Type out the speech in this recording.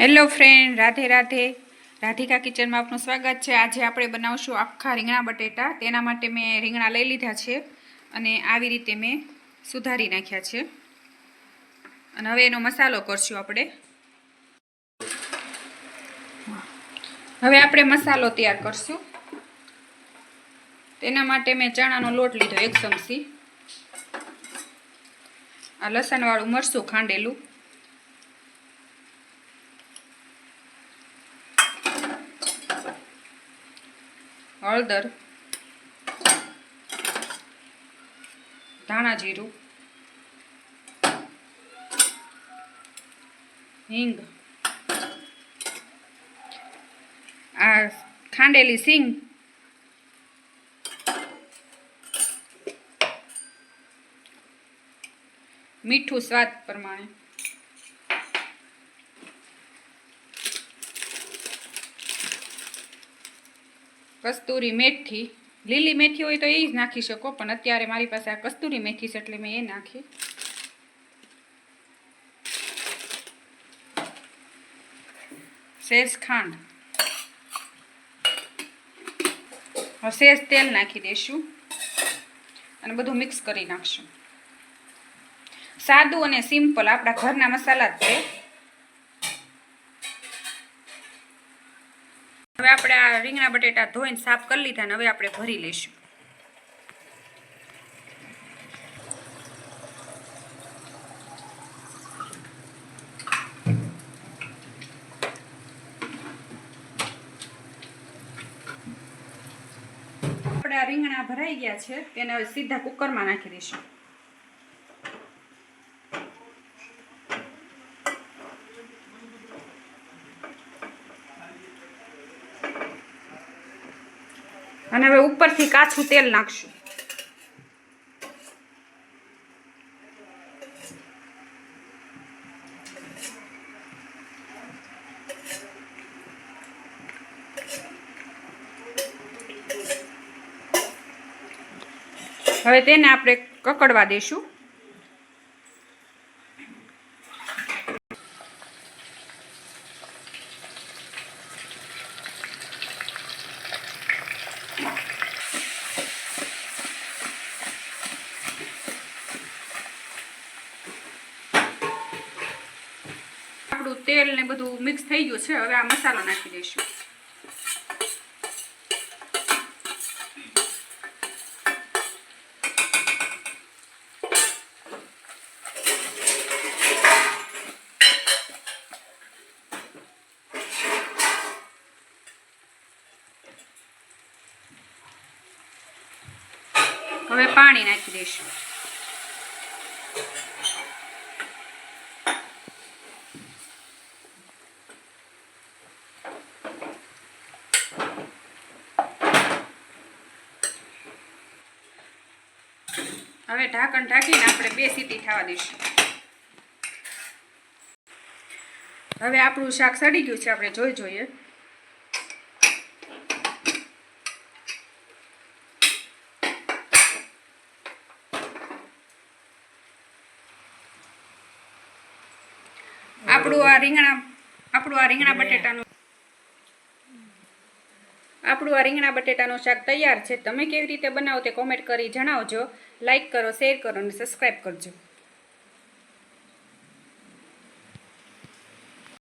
Hello friend, Radhe Radhe. Radhika કિચનમાં આપનું સ્વાગત છે. આજે આપણે બનાવશું આખા રીંગણા બટેટા. તેના માટે મેં રીંગણા લઈ લીધા છે અને આવી રીતે મેં સુધારી નાખ્યા છે. અને હવે એનો મસાલો કરશું આપણે. હવે આપણે મસાલો તૈયાર કરશું. તેના માટે મેં ચણાનો લોટ લીધો 1 ચમચી. આ લસણવાળું મરચું ખાંડેલું, હળદર, ધાણા જીરું, હિંગ, આ ખાંડેલી સિંગ, મીઠું સ્વાદ પ્રમાણે, કસ્તુરી મેથી. લીલી મેથી હોય તો એ જ નાખી શકો, પણ અત્યારે મારી પાસે આ કસ્તુરી મેથી છે એટલે મેં એ નાખી. સહેજ ખાંડ, સહેજ તેલ નાખી દઈશું અને બધું મિક્સ કરી નાખશું. સાદું અને સિમ્પલ આપણા ઘરના મસાલા જ છે. હવે આપણે આ રીંગણા બટેટા ધોઈને સાફ કરી લીધા અને હવે આપણે ભરી લઈશું. આપણે આ રીંગણા ભરાઈ ગયા છે, તેને હવે સીધા કુકરમાં નાખી દઈશું. અને હવે ઉપરથી કાચું તેલ નાખશું. હવે તેને આપણે કકડવા દઈશું. આપણું તેલ ને બધું મિક્સ થઈ ગયું છે. હવે આ મસાલો નાખી દઈશું. હવે પાણી નાખી દઈશું. હવે ઢાંકણ ઢાંકીને આપણે 2 સીટી થવા દઈશું. હવે આપણું શાક સડી ગયું છે, આપણે જોઈ જોઈએ. આપણું આ રીંગણા બટેટાનું શાક તૈયાર છે. તમે કેવી રીતે બનાવો તે કોમેન્ટ કરી જણાવજો. લાઈક કરો, શેર કરો અને સબસ્ક્રાઈબ કરજો.